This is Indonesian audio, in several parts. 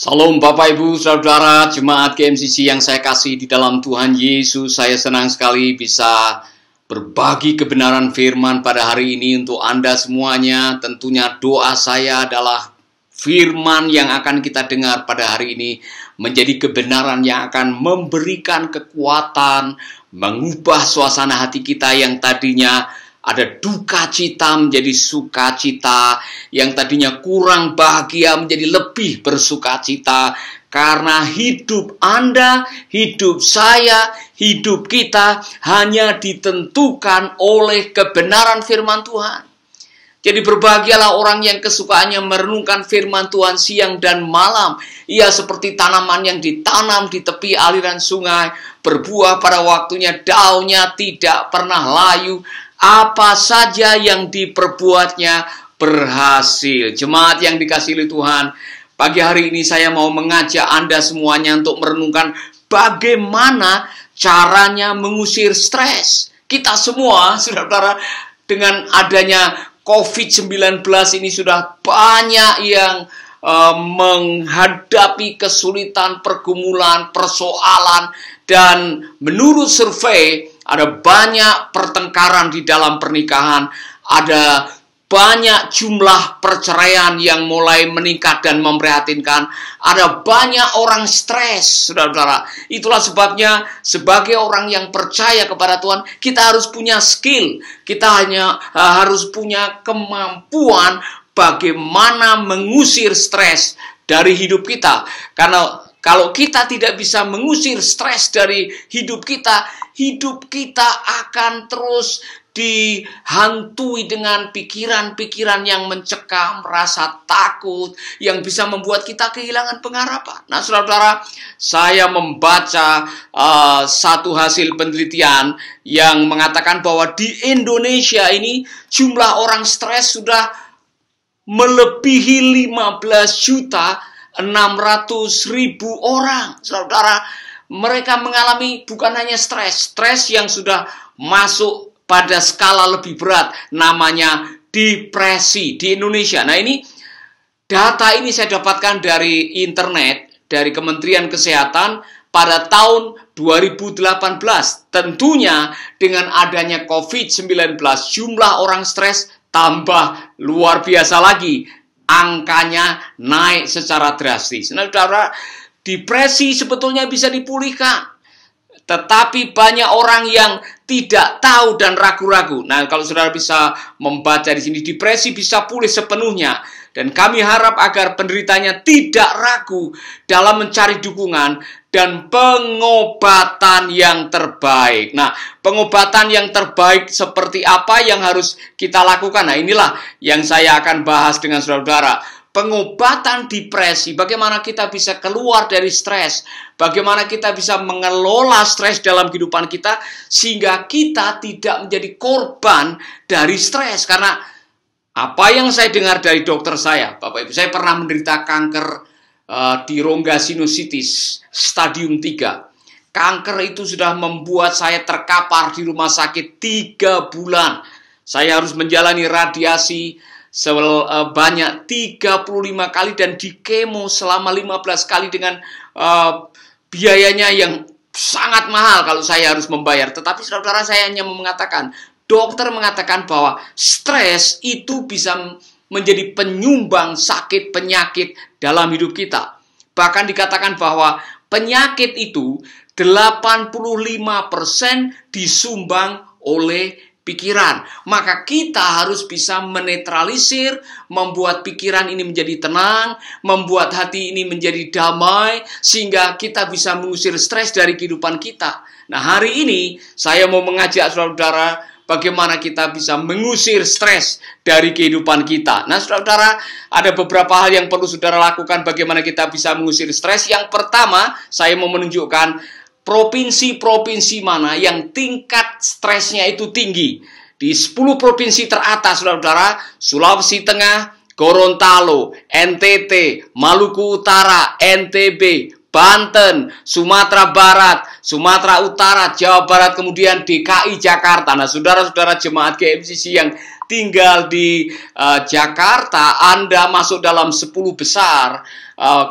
Salam Bapak Ibu Saudara Jemaat GMCC yang saya kasih di dalam Tuhan Yesus. Saya senang sekali bisa berbagi kebenaran firman pada hari ini untuk Anda semuanya. Tentunya doa saya adalah firman yang akan kita dengar pada hari ini menjadi kebenaran yang akan memberikan kekuatan, mengubah suasana hati kita yang tadinya ada duka cita menjadi sukacita, yang tadinya kurang bahagia menjadi lebih bersukacita, karena hidup Anda, hidup saya, hidup kita hanya ditentukan oleh kebenaran firman Tuhan. Jadi berbahagialah orang yang kesukaannya merenungkan firman Tuhan siang dan malam. Ia seperti tanaman yang ditanam di tepi aliran sungai, berbuah pada waktunya, daunnya tidak pernah layu. Apa saja yang diperbuatnya berhasil. Jemaat yang dikasihi Tuhan, pagi hari ini saya mau mengajak Anda semuanya untuk merenungkan bagaimana caranya mengusir stres. Kita semua, saudara-saudara, dengan adanya COVID-19 ini sudah banyak yang menghadapi kesulitan, pergumulan, persoalan, dan menurut survei ada banyak pertengkaran di dalam pernikahan, ada banyak jumlah perceraian yang mulai meningkat dan memprihatinkan, ada banyak orang stres, saudara-saudara. Itulah sebabnya sebagai orang yang percaya kepada Tuhan, kita harus punya skill, kita hanya harus punya kemampuan bagaimana mengusir stres dari hidup kita. Karena kalau kita tidak bisa mengusir stres dari hidup kita akan terus dihantui dengan pikiran-pikiran yang mencekam, rasa takut, yang bisa membuat kita kehilangan pengharapan. Nah, saudara-saudara, saya membaca satu hasil penelitian yang mengatakan bahwa di Indonesia ini jumlah orang stres sudah melebihi 15.600.000 orang. Saudara, mereka mengalami bukan hanya stres yang sudah masuk pada skala lebih berat, namanya depresi di Indonesia. Nah, ini data ini saya dapatkan dari internet, dari Kementerian Kesehatan pada tahun 2018. Tentunya dengan adanya COVID-19, jumlah orang stres tambah luar biasa lagi. Angkanya naik secara drastis. Nah, saudara, depresi sebetulnya bisa dipulihkan. Tetapi banyak orang yang tidak tahu dan ragu-ragu. Nah, kalau saudara bisa membaca di sini, depresi bisa pulih sepenuhnya. Dan kami harap agar penderitanya tidak ragu dalam mencari dukungan dan pengobatan yang terbaik. Nah, pengobatan yang terbaik seperti apa yang harus kita lakukan? Nah, inilah yang saya akan bahas dengan saudara-saudara. Pengobatan depresi, bagaimana kita bisa keluar dari stres, bagaimana kita bisa mengelola stres dalam kehidupan kita, sehingga kita tidak menjadi korban dari stres. Karena apa yang saya dengar dari dokter saya, Bapak Ibu, saya pernah menderita kanker di rongga sinusitis stadium 3. Kanker itu sudah membuat saya terkapar di rumah sakit 3 bulan. Saya harus menjalani radiasi sebanyak 35 kali dan di kemo selama 15 kali dengan biayanya yang sangat mahal kalau saya harus membayar. Tetapi saudara, saya hanya mengatakan, dokter mengatakan bahwa stres itu bisa menjadi penyumbang sakit penyakit dalam hidup kita. Bahkan dikatakan bahwa penyakit itu 85% disumbang oleh pikiran. Maka kita harus bisa menetralisir, membuat pikiran ini menjadi tenang, membuat hati ini menjadi damai, sehingga kita bisa mengusir stres dari kehidupan kita. Nah, hari ini saya mau mengajak saudara-saudara bagaimana kita bisa mengusir stres dari kehidupan kita. Nah, saudara-saudara, ada beberapa hal yang perlu saudara lakukan bagaimana kita bisa mengusir stres. Yang pertama, saya mau menunjukkan provinsi-provinsi mana yang tingkat stresnya itu tinggi. Di 10 provinsi teratas, saudara-saudara, Sulawesi Tengah, Gorontalo, NTT, Maluku Utara, NTB, Banten, Sumatera Barat, Sumatera Utara, Jawa Barat, kemudian DKI Jakarta. Nah, saudara-saudara jemaat GMCC yang tinggal di Jakarta, Anda masuk dalam 10 besar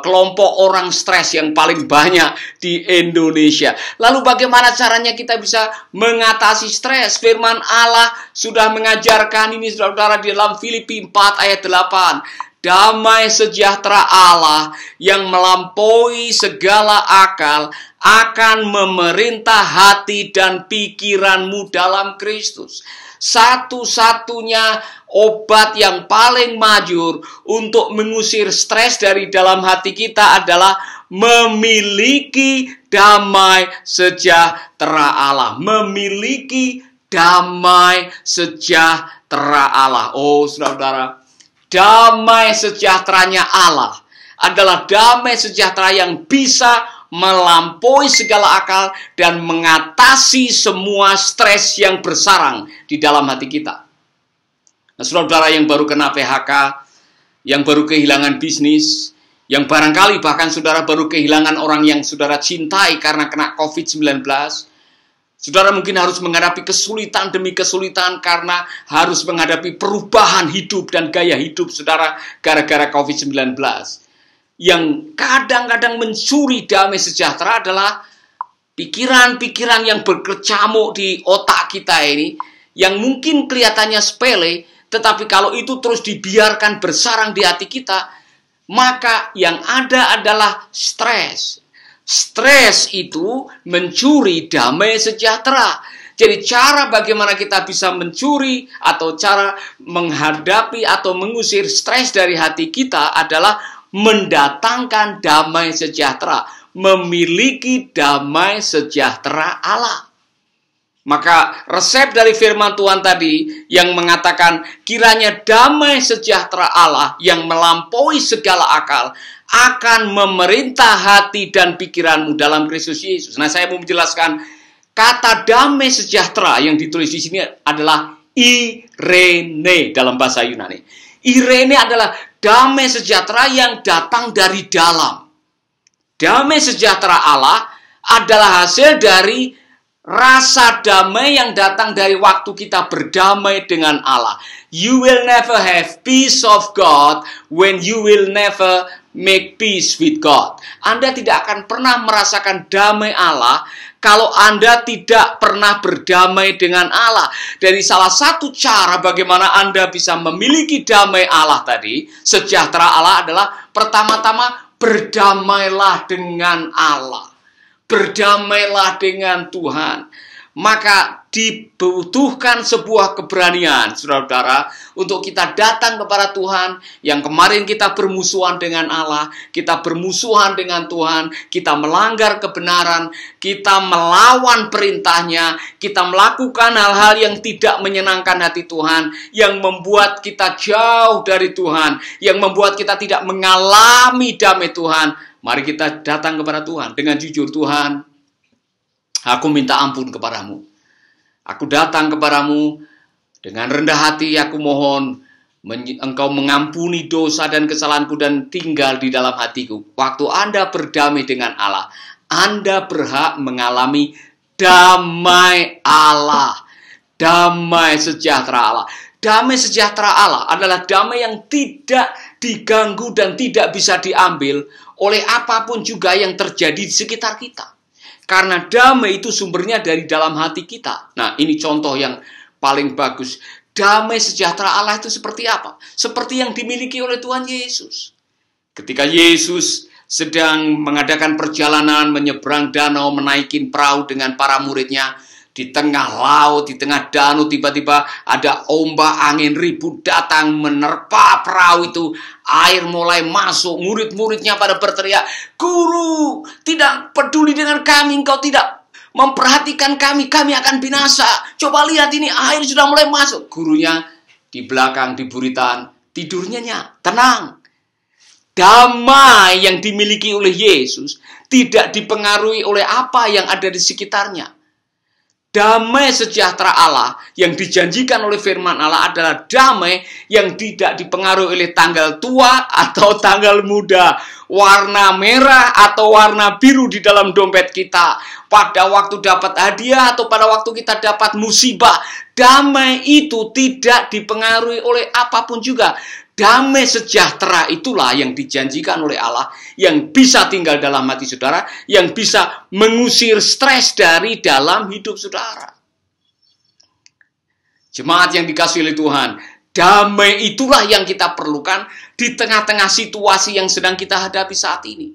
kelompok orang stres yang paling banyak di Indonesia. Lalu bagaimana caranya kita bisa mengatasi stres? Firman Allah sudah mengajarkan ini, saudara-saudara, di dalam Filipi 4 ayat 8. Damai sejahtera Allah yang melampaui segala akal akan memerintah hati dan pikiranmu dalam Kristus. Satu-satunya obat yang paling manjur untuk mengusir stres dari dalam hati kita adalah memiliki damai sejahtera Allah. Memiliki damai sejahtera Allah. Oh, saudara-saudara, damai sejahteranya Allah adalah damai sejahtera yang bisa melampaui segala akal dan mengatasi semua stres yang bersarang di dalam hati kita. Nah, saudara-saudara yang baru kena PHK, yang baru kehilangan bisnis, yang barangkali bahkan saudara baru kehilangan orang yang saudara cintai karena kena COVID-19, saudara mungkin harus menghadapi kesulitan demi kesulitan karena harus menghadapi perubahan hidup dan gaya hidup saudara gara-gara COVID-19. Yang kadang-kadang mencuri damai sejahtera adalah pikiran-pikiran yang berkecamuk di otak kita ini, yang mungkin kelihatannya sepele, tetapi kalau itu terus dibiarkan bersarang di hati kita, maka yang ada adalah stres. Stres itu mencuri damai sejahtera. Jadi cara bagaimana kita bisa mencuri atau cara menghadapi atau mengusir stres dari hati kita adalah mendatangkan damai sejahtera, memiliki damai sejahtera Allah. Maka resep dari firman Tuhan tadi yang mengatakan kiranya damai sejahtera Allah yang melampaui segala akal akan memerintah hati dan pikiranmu dalam Kristus Yesus. Nah, saya mau menjelaskan kata damai sejahtera yang ditulis di sini adalah Irene dalam bahasa Yunani. Irene adalah damai sejahtera yang datang dari dalam. Damai sejahtera Allah adalah hasil dari rasa damai yang datang dari waktu kita berdamai dengan Allah. You will never have peace of God when you will never make peace with God. Anda tidak akan pernah merasakan damai Allah kalau Anda tidak pernah berdamai dengan Allah. Dari salah satu cara bagaimana Anda bisa memiliki damai Allah tadi, sejahtera Allah adalah pertama-tama berdamailah dengan Allah. Berdamailah dengan Tuhan. Maka dibutuhkan sebuah keberanian, saudara-saudara, untuk kita datang kepada Tuhan. Yang kemarin kita bermusuhan dengan Allah, kita bermusuhan dengan Tuhan, kita melanggar kebenaran, kita melawan perintahnya, kita melakukan hal-hal yang tidak menyenangkan hati Tuhan, yang membuat kita jauh dari Tuhan, yang membuat kita tidak mengalami damai Tuhan. Mari kita datang kepada Tuhan dengan jujur. Tuhan, aku minta ampun kepadamu. Aku datang kepadamu dengan rendah hati. Aku mohon Engkau mengampuni dosa dan kesalahanku dan tinggal di dalam hatiku. Waktu Anda berdamai dengan Allah, Anda berhak mengalami damai Allah. Damai sejahtera Allah. Damai sejahtera Allah adalah damai yang tidak diganggu dan tidak bisa diambil oleh apapun juga yang terjadi di sekitar kita. Karena damai itu sumbernya dari dalam hati kita. Nah, ini contoh yang paling bagus. Damai sejahtera Allah itu seperti apa? Seperti yang dimiliki oleh Tuhan Yesus. Ketika Yesus sedang mengadakan perjalanan menyeberang danau, menaikin perahu dengan para muridnya, di tengah laut, di tengah danau, tiba-tiba ada ombak angin ribut datang menerpa perahu itu. Air mulai masuk, murid-muridnya pada berteriak, "Guru, tidak peduli dengan kami, engkau tidak memperhatikan kami, kami akan binasa. Coba lihat ini, air sudah mulai masuk." Gurunya di belakang, di buritan, tidurnya tenang. Damai yang dimiliki oleh Yesus tidak dipengaruhi oleh apa yang ada di sekitarnya. Damai sejahtera Allah yang dijanjikan oleh firman Allah adalah damai yang tidak dipengaruhi oleh tanggal tua atau tanggal muda, warna merah atau warna biru di dalam dompet kita, pada waktu dapat hadiah atau pada waktu kita dapat musibah. Damai itu tidak dipengaruhi oleh apapun juga. Damai sejahtera itulah yang dijanjikan oleh Allah, yang bisa tinggal dalam hati saudara, yang bisa mengusir stres dari dalam hidup saudara. Jemaat yang dikasihi oleh Tuhan, damai itulah yang kita perlukan di tengah-tengah situasi yang sedang kita hadapi saat ini.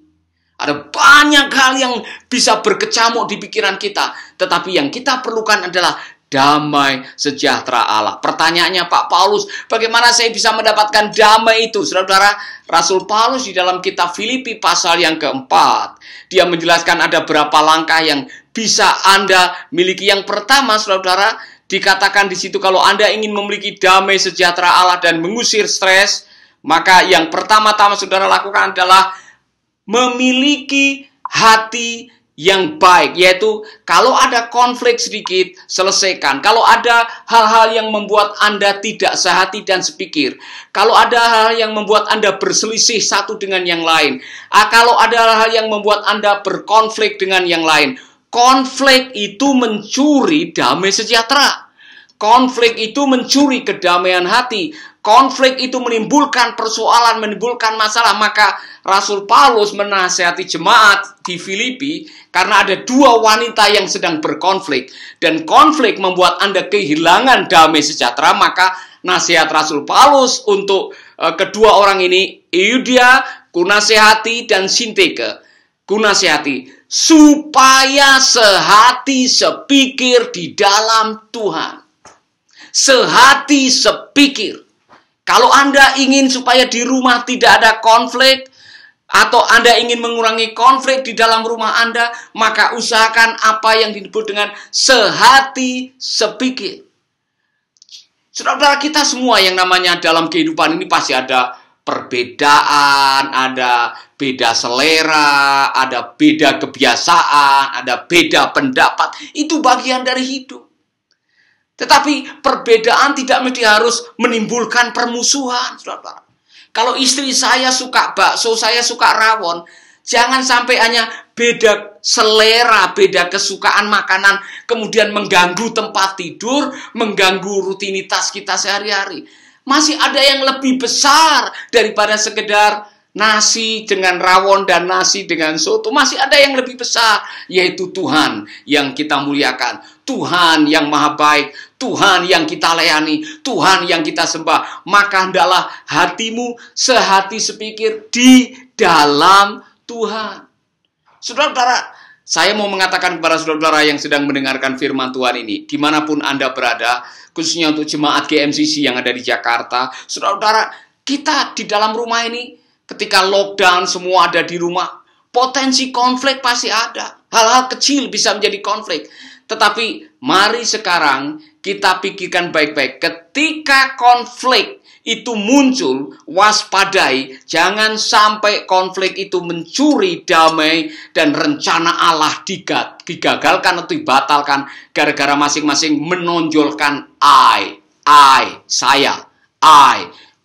Ada banyak hal yang bisa berkecamuk di pikiran kita, tetapi yang kita perlukan adalah damai sejahtera Allah. Pertanyaannya, Pak Paulus, bagaimana saya bisa mendapatkan damai itu? Saudara-saudara, Rasul Paulus di dalam kitab Filipi pasal yang keempat, dia menjelaskan ada berapa langkah yang bisa Anda miliki. Yang pertama, saudara-saudara, dikatakan di situ kalau Anda ingin memiliki damai sejahtera Allah dan mengusir stres, maka yang pertama-tama saudara lakukan adalah memiliki hati yang baik, yaitu kalau ada konflik sedikit, selesaikan. Kalau ada hal-hal yang membuat Anda tidak sehati dan sepikir, kalau ada hal yang membuat Anda berselisih satu dengan yang lain, kalau ada hal yang membuat Anda berkonflik dengan yang lain, konflik itu mencuri damai sejahtera. Konflik itu mencuri kedamaian hati. Konflik itu menimbulkan persoalan, menimbulkan masalah. Maka Rasul Paulus menasihati jemaat di Filipi karena ada dua wanita yang sedang berkonflik. Dan konflik membuat Anda kehilangan damai sejahtera. Maka nasihat Rasul Paulus untuk kedua orang ini, Euodia, kunasihati, dan Sintike, kunasihati, supaya sehati sepikir di dalam Tuhan. Sehati sepikir. Kalau Anda ingin supaya di rumah tidak ada konflik, atau Anda ingin mengurangi konflik di dalam rumah Anda, maka usahakan apa yang disebut dengan sehati sepikir. Saudara-saudara, kita semua yang namanya dalam kehidupan ini pasti ada perbedaan, ada beda selera, ada beda kebiasaan, ada beda pendapat. Itu bagian dari hidup. Tetapi perbedaan tidak mesti harus menimbulkan permusuhan, saudara. Kalau istri saya suka bakso, saya suka rawon, jangan sampai hanya beda selera, beda kesukaan makanan, kemudian mengganggu tempat tidur, mengganggu rutinitas kita sehari-hari. Masih ada yang lebih besar daripada sekedar nasi dengan rawon dan nasi dengan soto. Masih ada yang lebih besar, yaitu Tuhan yang kita muliakan. Tuhan yang maha baik, Tuhan yang kita layani, Tuhan yang kita sembah. Maka hendaklah hatimu sehati sepikir di dalam Tuhan. Saudara-saudara, saya mau mengatakan kepada saudara-saudara yang sedang mendengarkan firman Tuhan ini, dimanapun Anda berada, khususnya untuk jemaat GMCC yang ada di Jakarta, saudara-saudara, kita di dalam rumah ini, ketika lockdown semua ada di rumah, potensi konflik pasti ada. Hal-hal kecil bisa menjadi konflik. Tetapi mari sekarang kita pikirkan baik-baik. Ketika konflik itu muncul, waspadai. Jangan sampai konflik itu mencuri damai dan rencana Allah digagalkan atau dibatalkan. Gara-gara masing-masing menonjolkan saya.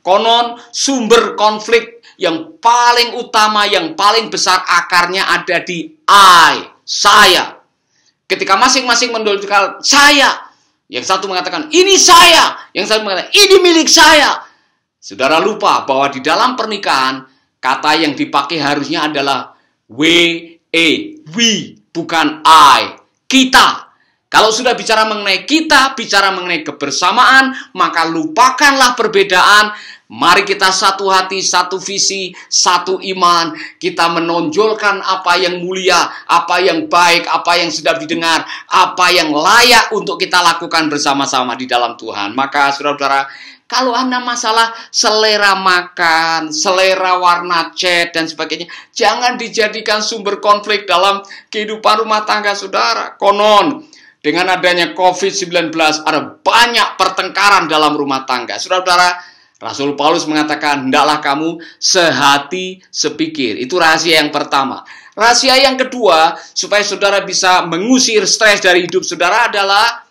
Konon sumber konflik yang paling utama, yang paling besar akarnya ada di saya. Ketika masing-masing menonjolkan saya, yang satu mengatakan ini saya, yang satu mengatakan ini milik saya. Saudara lupa bahwa di dalam pernikahan kata yang dipakai harusnya adalah we, bukan I, kita. Kalau sudah bicara mengenai kita, bicara mengenai kebersamaan, maka lupakanlah perbedaan. Mari kita satu hati, satu visi, satu iman. Kita menonjolkan apa yang mulia, apa yang baik, apa yang sedap didengar, apa yang layak untuk kita lakukan bersama-sama di dalam Tuhan. Maka saudara-saudara, kalau Anda masalah selera makan, selera warna cat, dan sebagainya, jangan dijadikan sumber konflik dalam kehidupan rumah tangga saudara. Konon, dengan adanya COVID-19, ada banyak pertengkaran dalam rumah tangga. Saudara-saudara, Rasul Paulus mengatakan, hendaklah kamu sehati sepikir. Itu rahasia yang pertama. Rahasia yang kedua, supaya saudara bisa mengusir stres dari hidup saudara adalah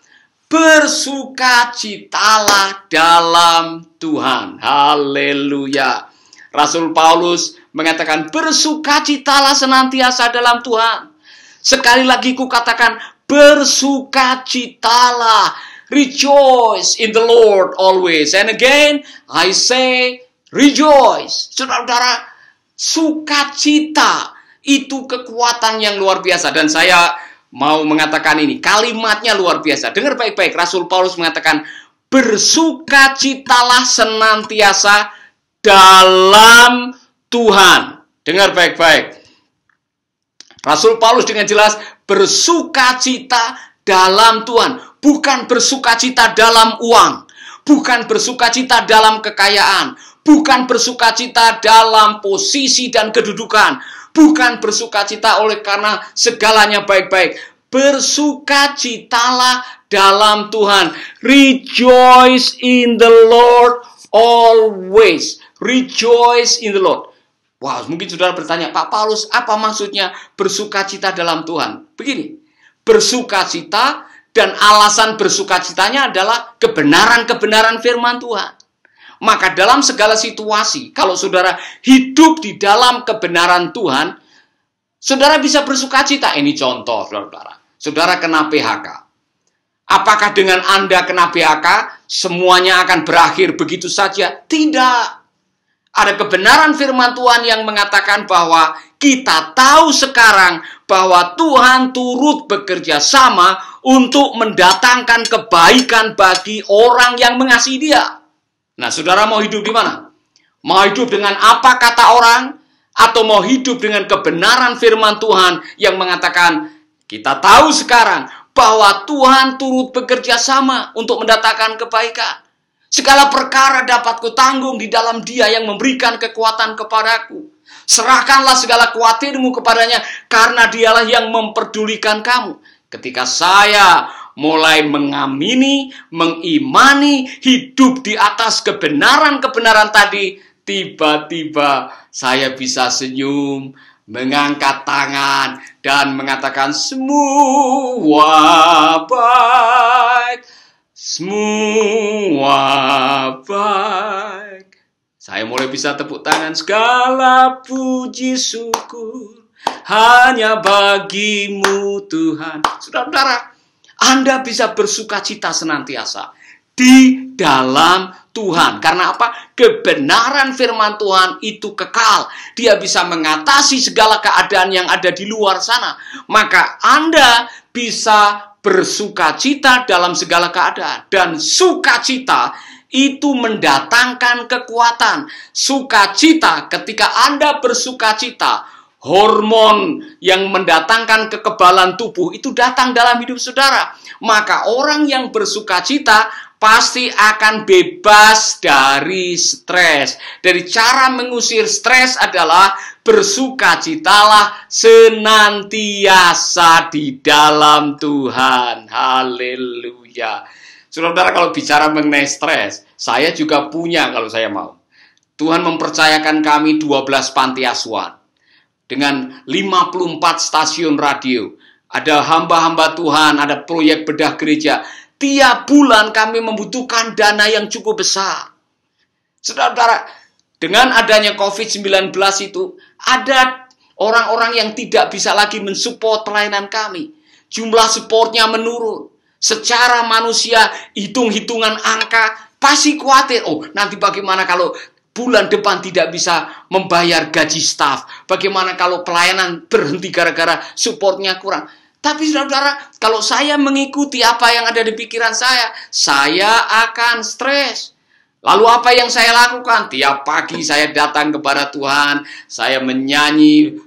bersukacitalah dalam Tuhan. Haleluya. Rasul Paulus mengatakan, bersukacitalah senantiasa dalam Tuhan. Sekali lagi kukatakan, bersukacitalah. Rejoice in the Lord always. And again, I say, rejoice. Saudara-saudara, sukacita itu kekuatan yang luar biasa. Dan saya mau mengatakan ini, kalimatnya luar biasa. Dengar baik-baik, Rasul Paulus mengatakan, bersukacitalah senantiasa dalam Tuhan. Dengar baik-baik. Rasul Paulus dengan jelas bersukacita dalam Tuhan. Bukan bersukacita dalam uang. Bukan bersukacita dalam kekayaan. Bukan bersukacita dalam posisi dan kedudukan. Bukan bersukacita oleh karena segalanya baik-baik. Bersukacitalah dalam Tuhan. Rejoice in the Lord always. Rejoice in the Lord. Wah, mungkin saudara bertanya, Pak Paulus, apa maksudnya bersukacita dalam Tuhan? Begini, bersukacita dan alasan bersukacitanya adalah kebenaran-kebenaran firman Tuhan. Maka dalam segala situasi, kalau saudara hidup di dalam kebenaran Tuhan, saudara bisa bersukacita. Ini contoh, saudara. Saudara kena PHK. Apakah dengan Anda kena PHK, semuanya akan berakhir begitu saja? Tidak. Ada kebenaran firman Tuhan yang mengatakan bahwa kita tahu sekarang bahwa Tuhan turut bekerja sama untuk mendatangkan kebaikan bagi orang yang mengasihi Dia. Nah, saudara mau hidup di mana? Mau hidup dengan apa kata orang? Atau mau hidup dengan kebenaran firman Tuhan yang mengatakan, kita tahu sekarang bahwa Tuhan turut bekerja sama untuk mendatangkan kebaikan. Segala perkara dapat kutanggung di dalam Dia yang memberikan kekuatan kepadaku. Serahkanlah segala khawatirmu kepadanya, karena Dialah yang memperdulikan kamu. Ketika saya mulai mengamini, mengimani, hidup di atas kebenaran-kebenaran tadi, tiba-tiba saya bisa senyum, mengangkat tangan, dan mengatakan, semua baik, semua baik. Saya mulai bisa tepuk tangan, segala puji syukur hanya bagimu Tuhan. Saudara-saudara, Anda bisa bersukacita senantiasa di dalam Tuhan. Karena apa? Kebenaran firman Tuhan itu kekal. Dia bisa mengatasi segala keadaan yang ada di luar sana. Maka Anda bisa bersukacita dalam segala keadaan. Dan sukacita itu mendatangkan kekuatan. Sukacita, ketika Anda bersukacita, hormon yang mendatangkan kekebalan tubuh itu datang dalam hidup saudara. Maka orang yang bersukacita pasti akan bebas dari stres. Dari cara mengusir stres adalah bersukacitalah senantiasa di dalam Tuhan. Haleluya. Saudara, kalau bicara mengenai stres, saya juga punya kalau saya mau. Tuhan mempercayakan kami 12 panti asuhan. Dengan 54 stasiun radio. Ada hamba-hamba Tuhan, ada proyek bedah gereja. Tiap bulan kami membutuhkan dana yang cukup besar. Saudara-saudara, dengan adanya COVID-19 itu, ada orang-orang yang tidak bisa lagi mensupport pelayanan kami. Jumlah supportnya menurun. Secara manusia, hitung-hitungan angka, pasti khawatir. Oh, nanti bagaimana kalau bulan depan tidak bisa membayar gaji staf? Bagaimana kalau pelayanan berhenti gara-gara supportnya kurang? Tapi saudara, kalau saya mengikuti apa yang ada di pikiran saya akan stres. Lalu apa yang saya lakukan? Tiap pagi saya datang kepada Tuhan, saya menyanyi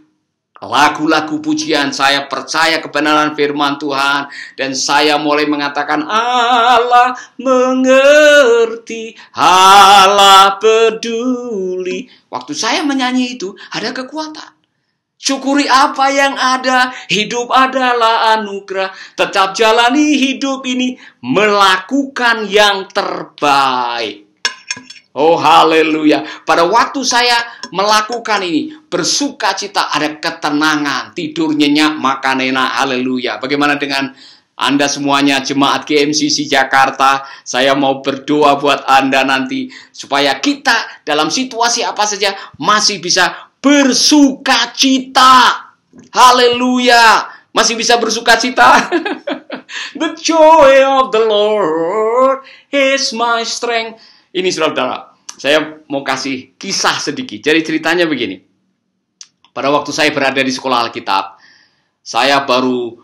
lagu-lagu pujian, saya percaya kebenaran firman Tuhan, dan saya mulai mengatakan, Allah mengerti, Allah peduli. Waktu saya menyanyi itu, ada kekuatan. Syukuri apa yang ada, hidup adalah anugerah, tetap jalani hidup ini, melakukan yang terbaik. Oh haleluya. Pada waktu saya melakukan ini, bersuka cita, ada ketenangan, tidur nyenyak, makan enak. Haleluya. Bagaimana dengan Anda semuanya jemaat GMCC Jakarta? Saya mau berdoa buat Anda nanti supaya kita dalam situasi apa saja masih bisa bersuka cita. Haleluya. Masih bisa bersuka cita. The joy of the Lord is my strength. Ini saudara, saya mau kasih kisah sedikit. Jadi ceritanya begini. Pada waktu saya berada di sekolah Alkitab, saya baru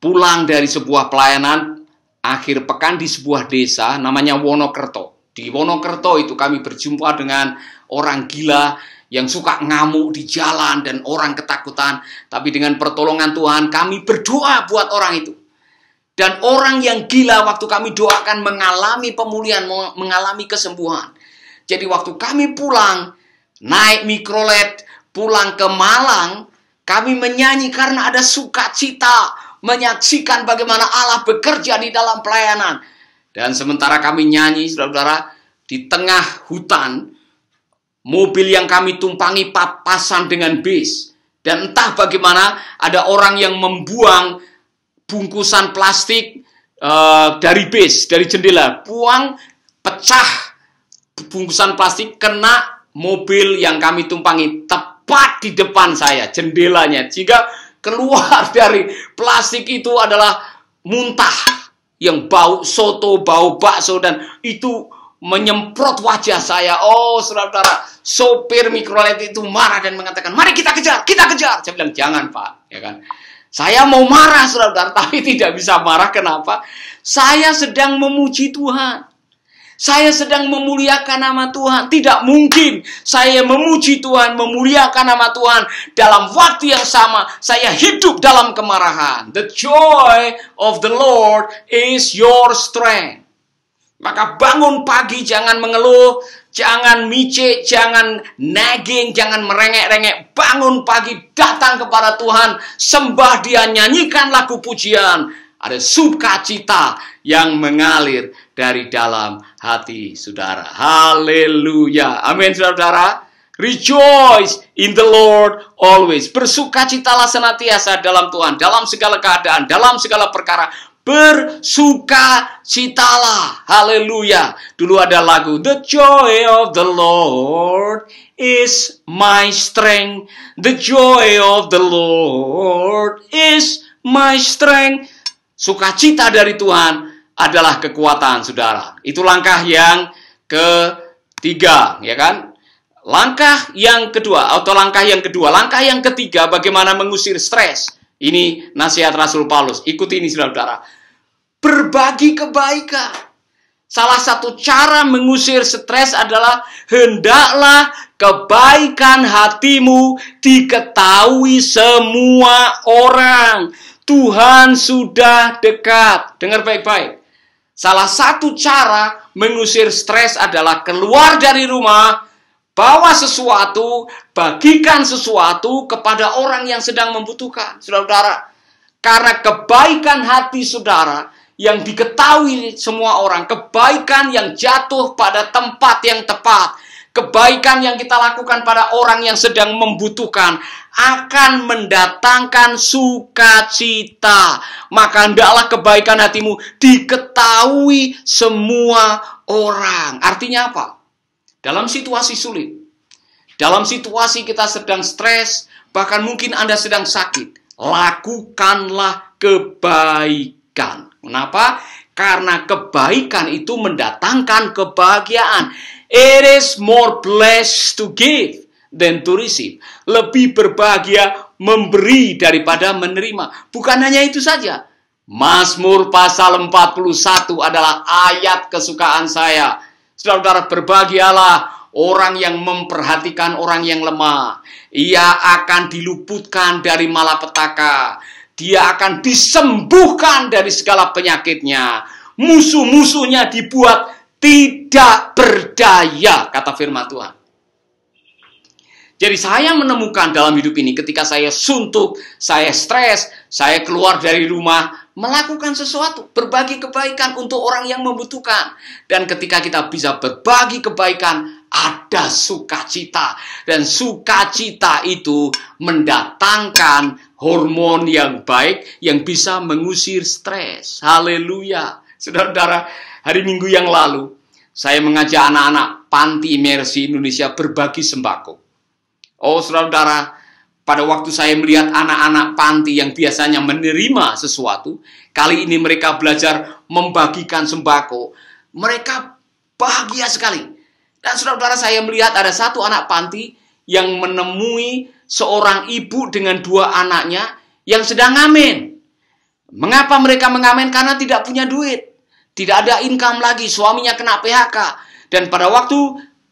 pulang dari sebuah pelayanan akhir pekan di sebuah desa namanya Wonokerto. Di Wonokerto itu kami berjumpa dengan orang gila yang suka ngamuk di jalan dan orang ketakutan. Tapi dengan pertolongan Tuhan kami berdoa buat orang itu. Dan orang yang gila waktu kami doakan mengalami pemulihan, mengalami kesembuhan. Jadi waktu kami pulang, naik mikrolet, pulang ke Malang, kami menyanyi karena ada sukacita, menyaksikan bagaimana Allah bekerja di dalam pelayanan. Dan sementara kami nyanyi, saudara-saudara, di tengah hutan, mobil yang kami tumpangi papasan dengan bis. Dan entah bagaimana ada orang yang membuang bungkusan plastik dari bis, dari jendela. Buang, pecah bungkusan plastik, kena mobil yang kami tumpangi tepat di depan saya, jendelanya. Jika keluar dari plastik itu adalah muntah yang bau soto, bau bakso, dan itu menyemprot wajah saya. Oh, saudara-saudara, sopir mikrolet itu marah dan mengatakan, mari kita kejar, kita kejar. Saya bilang, jangan Pak, ya kan. Saya mau marah, saudara, tapi tidak bisa marah. Kenapa? Saya sedang memuji Tuhan. Saya sedang memuliakan nama Tuhan. Tidak mungkin saya memuji Tuhan, memuliakan nama Tuhan, dalam waktu yang sama saya hidup dalam kemarahan. The joy of the Lord is your strength. Maka bangun pagi, jangan mengeluh, jangan micik, jangan nagging, jangan merengek-rengek. Bangun pagi, datang kepada Tuhan, sembah Dia, nyanyikan lagu pujian. Ada sukacita yang mengalir dari dalam hati saudara. Haleluya. Amin, saudara. Rejoice in the Lord always. Bersukacitalah senantiasa dalam Tuhan, dalam segala keadaan, dalam segala perkara. Bersukacitalah. Haleluya. Dulu ada lagu, The joy of the Lord is my strength. The joy of the Lord is my strength. Sukacita dari Tuhan adalah kekuatan, saudara. Itu langkah yang ketiga, ya kan? Langkah yang kedua, langkah yang ketiga, bagaimana mengusir stres. Ini nasihat Rasul Paulus. Ikuti ini, saudara. Berbagi kebaikan. Salah satu cara mengusir stres adalah hendaklah kebaikan hatimu diketahui semua orang. Tuhan sudah dekat. Dengar baik-baik. Salah satu cara mengusir stres adalah keluar dari rumah, bawa sesuatu, bagikan sesuatu kepada orang yang sedang membutuhkan. Saudara-saudara, karena kebaikan hati saudara yang diketahui semua orang, kebaikan yang jatuh pada tempat yang tepat, kebaikan yang kita lakukan pada orang yang sedang membutuhkan akan mendatangkan sukacita. Maka hendaklah kebaikan hatimu diketahui semua orang. Artinya apa? Dalam situasi sulit, dalam situasi kita sedang stres, bahkan mungkin Anda sedang sakit, lakukanlah kebaikan. Kenapa? Karena kebaikan itu mendatangkan kebahagiaan. It is more blessed to give than to receive. Lebih berbahagia memberi daripada menerima. Bukan hanya itu saja. Mazmur pasal 41 adalah ayat kesukaan saya. Saudara-saudara, berbahagialah orang yang memperhatikan orang yang lemah. Ia akan diluputkan dari malapetaka. Dia akan disembuhkan dari segala penyakitnya. Musuh-musuhnya dibuat tidak berdaya, kata firman Tuhan. Jadi saya menemukan dalam hidup ini ketika saya suntuk, saya stres, saya keluar dari rumah, melakukan sesuatu, berbagi kebaikan untuk orang yang membutuhkan. Dan ketika kita bisa berbagi kebaikan, ada sukacita. Dan sukacita itu mendatangkan hormon yang baik yang bisa mengusir stres. Haleluya. Saudara-saudara, hari Minggu yang lalu, saya mengajak anak-anak panti Mercy Indonesia berbagi sembako. Oh, saudara-saudara, pada waktu saya melihat anak-anak panti yang biasanya menerima sesuatu, kali ini mereka belajar membagikan sembako. Mereka bahagia sekali. Dan saudara-saudara, saya melihat ada satu anak panti yang menemui seorang ibu dengan 2 anaknya yang sedang ngamen. Mengapa mereka mengamen? Karena tidak punya duit. Tidak ada income lagi, suaminya kena PHK. Dan pada waktu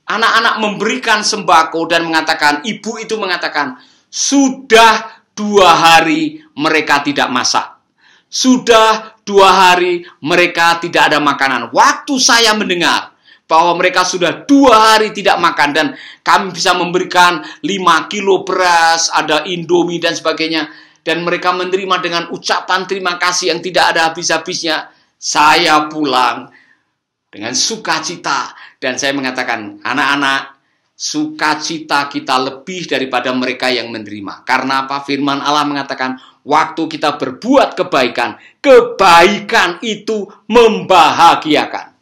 anak-anak memberikan sembako dan mengatakan, ibu itu mengatakan, sudah 2 hari mereka tidak masak. Sudah 2 hari mereka tidak ada makanan. Waktu saya mendengar bahwa mereka sudah 2 hari tidak makan dan kami bisa memberikan 5 kilo beras, ada Indomie dan sebagainya. Dan mereka menerima dengan ucapan terima kasih yang tidak ada habis-habisnya. Saya pulang dengan sukacita. Dan saya mengatakan, anak-anak, sukacita kita lebih daripada mereka yang menerima. Karena apa? Firman Allah mengatakan, waktu kita berbuat kebaikan, kebaikan itu membahagiakan.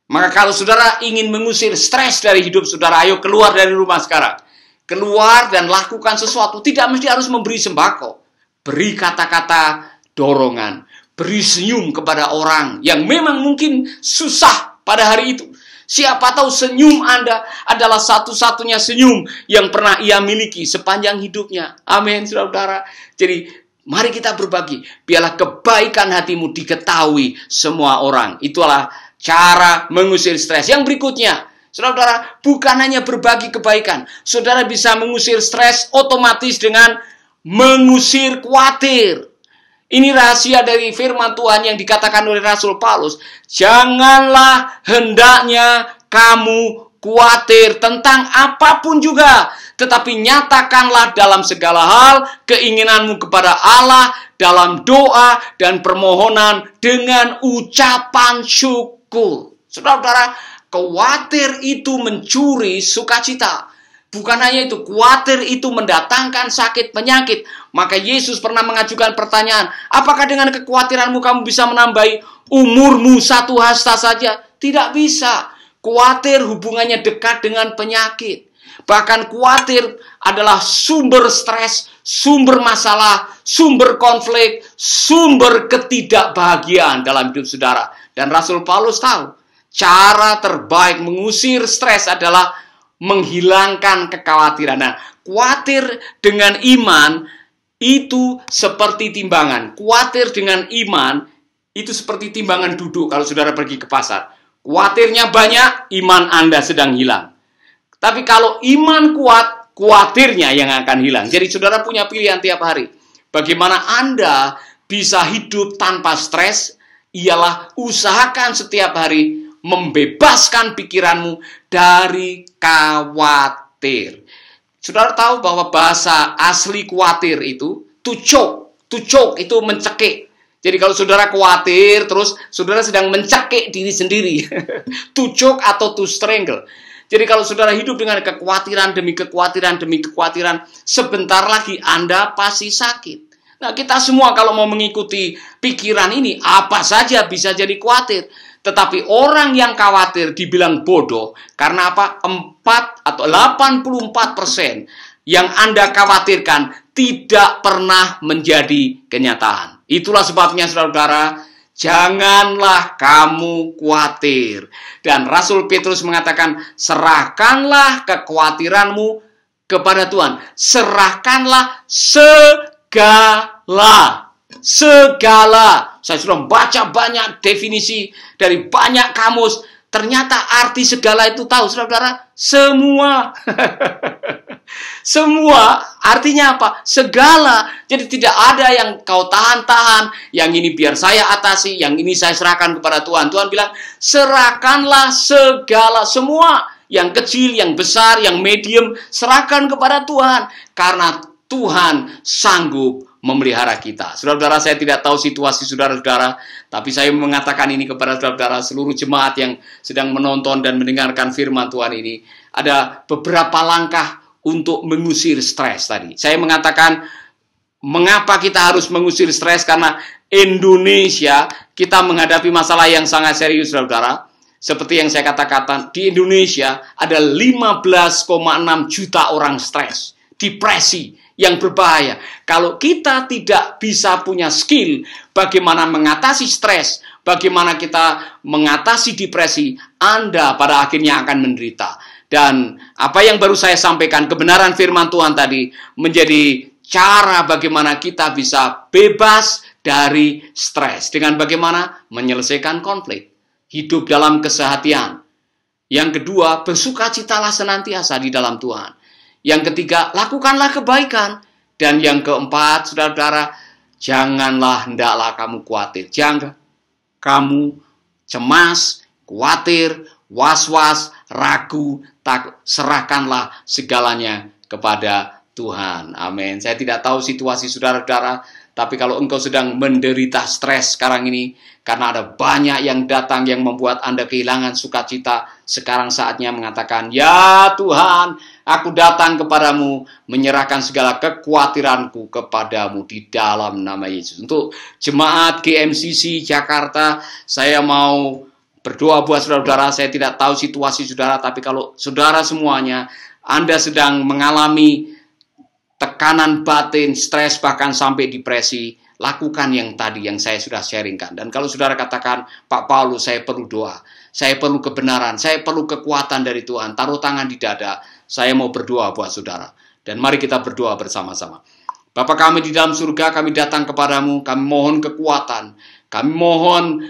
Maka kalau saudara ingin mengusir stres dari hidup saudara, ayo keluar dari rumah sekarang. Keluar dan lakukan sesuatu. Tidak mesti harus memberi sembako. Beri kata-kata dorongan. Beri senyum kepada orang yang memang mungkin susah pada hari itu. Siapa tahu senyum Anda adalah satu-satunya senyum yang pernah ia miliki sepanjang hidupnya. Amin, saudara-saudara. Jadi, mari kita berbagi. Biarlah kebaikan hatimu diketahui semua orang. Itulah cara mengusir stres. Yang berikutnya, saudara-saudara, bukan hanya berbagi kebaikan. Saudara bisa mengusir stres otomatis dengan mengusir khawatir. Ini rahasia dari firman Tuhan yang dikatakan oleh Rasul Paulus. Janganlah hendaknya kamu khawatir tentang apapun juga. Tetapi nyatakanlah dalam segala hal keinginanmu kepada Allah dalam doa dan permohonan dengan ucapan syukur. Saudara-saudara, khawatir itu mencuri sukacita. Bukan hanya itu, khawatir itu mendatangkan sakit penyakit. Maka Yesus pernah mengajukan pertanyaan, apakah dengan kekhawatiranmu kamu bisa menambahi umurmu 1 hasta saja? Tidak bisa. Khawatir hubungannya dekat dengan penyakit. Bahkan khawatir adalah sumber stres, sumber masalah, sumber konflik, sumber ketidakbahagiaan dalam hidup saudara. Dan Rasul Paulus tahu, cara terbaik mengusir stres adalah menghilangkan kekhawatiran. Nah, khawatir dengan iman itu seperti timbangan. Khawatir dengan iman itu seperti timbangan duduk kalau saudara pergi ke pasar. Khawatirnya banyak, iman Anda sedang hilang. Tapi kalau iman kuat, khawatirnya yang akan hilang. Jadi saudara punya pilihan tiap hari. Bagaimana Anda bisa hidup tanpa stres? Ialah usahakan setiap hari membebaskan pikiranmu dari khawatir. Saudara tahu bahwa bahasa asli khawatir itu to choke itu mencekik. Jadi kalau saudara khawatir, terus saudara sedang mencekik diri sendiri. To choke atau to strangle. Jadi kalau saudara hidup dengan kekhawatiran demi kekhawatiran demi kekhawatiran, sebentar lagi Anda pasti sakit. Nah, kita semua kalau mau mengikuti pikiran ini, apa saja bisa jadi khawatir. Tetapi orang yang khawatir dibilang bodoh. Karena apa? 4 atau 84% yang Anda khawatirkan tidak pernah menjadi kenyataan. Itulah sebabnya saudara-saudara, janganlah kamu khawatir. Dan Rasul Petrus mengatakan, serahkanlah kekhawatiranmu kepada Tuhan. Serahkanlah segala. Saya sudah membaca banyak definisi dari banyak kamus. Ternyata arti segala itu tahu, saudara-saudara? Semua. Semua artinya apa? Segala. Jadi tidak ada yang kau tahan-tahan. Yang ini biar saya atasi, yang ini saya serahkan kepada Tuhan. Tuhan bilang, serahkanlah segala, semua. Yang kecil, yang besar, yang medium, serahkan kepada Tuhan. Karena Tuhan sanggup memelihara kita. Saudara-saudara, saya tidak tahu situasi saudara-saudara, tapi saya mengatakan ini kepada saudara-saudara seluruh jemaat yang sedang menonton dan mendengarkan firman Tuhan ini. Ada beberapa langkah untuk mengusir stres tadi. Saya mengatakan, mengapa kita harus mengusir stres? Karena Indonesia, kita menghadapi masalah yang sangat serius, saudara-saudara. Seperti yang saya katakan, di Indonesia ada 15,6 juta orang stres, depresi yang berbahaya. Kalau kita tidak bisa punya skill bagaimana mengatasi stres, bagaimana kita mengatasi depresi, Anda pada akhirnya akan menderita. Dan apa yang baru saya sampaikan, kebenaran firman Tuhan tadi menjadi cara bagaimana kita bisa bebas dari stres. Dengan bagaimana menyelesaikan konflik. Hidup dalam kesehatian. Yang kedua, bersukacitalah senantiasa di dalam Tuhan. Yang ketiga, lakukanlah kebaikan. Dan yang keempat, saudara-saudara, hendaklah kamu khawatir. Jangan kamu cemas, khawatir, was-was, ragu, takut. Serahkanlah segalanya kepada Tuhan. Amin. Saya tidak tahu situasi saudara-saudara, tapi kalau engkau sedang menderita stres sekarang ini, karena ada banyak yang datang yang membuat Anda kehilangan sukacita, sekarang saatnya mengatakan, ya Tuhan, aku datang kepadamu, menyerahkan segala kekhawatiranku kepadamu di dalam nama Yesus. Untuk jemaat GMCC Jakarta, saya mau berdoa buat saudara-saudara. Saya tidak tahu situasi saudara, tapi kalau saudara semuanya, Anda sedang mengalami tekanan batin, stres, bahkan sampai depresi, lakukan yang tadi yang saya sudah sharingkan. Dan kalau saudara katakan, Pak Paulus, saya perlu doa, saya perlu kebenaran, saya perlu kekuatan dari Tuhan, taruh tangan di dada, saya mau berdoa buat saudara. Dan mari kita berdoa bersama-sama. Bapa kami di dalam surga, kami datang kepadamu, kami mohon kekuatan, kami mohon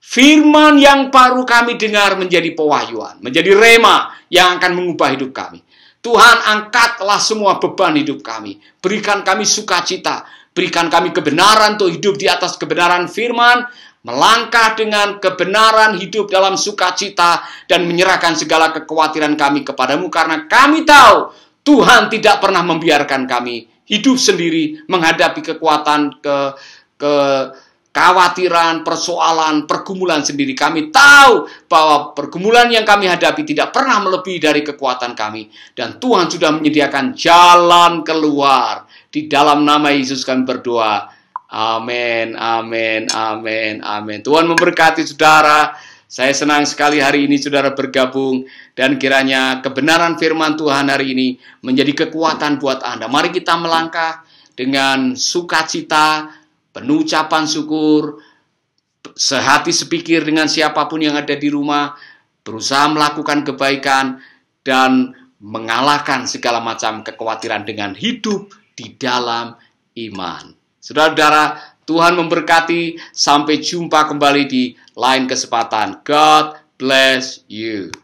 firman yang baru kami dengar menjadi pewahyuan, menjadi rema yang akan mengubah hidup kami. Tuhan, angkatlah semua beban hidup kami. Berikan kami sukacita. Berikan kami kebenaran untuk hidup di atas kebenaran firman. Melangkah dengan kebenaran, hidup dalam sukacita. Dan menyerahkan segala kekhawatiran kami kepadamu. Karena kami tahu Tuhan tidak pernah membiarkan kami hidup sendiri. Menghadapi kekuatan, kekhawatiran, persoalan, pergumulan sendiri. Kami tahu bahwa pergumulan yang kami hadapi tidak pernah melebihi dari kekuatan kami. Dan Tuhan sudah menyediakan jalan keluar. Di dalam nama Yesus kami berdoa. Amin, amin, amin, amin. Tuhan memberkati saudara. Saya senang sekali hari ini saudara bergabung. Dan kiranya kebenaran firman Tuhan hari ini menjadi kekuatan buat Anda. Mari kita melangkah dengan sukacita, penuh ucapan syukur, sehati sepikir dengan siapapun yang ada di rumah, berusaha melakukan kebaikan, dan mengalahkan segala macam kekhawatiran dengan hidup di dalam iman. Saudara-saudara, Tuhan memberkati. Sampai jumpa kembali di lain kesempatan. God bless you.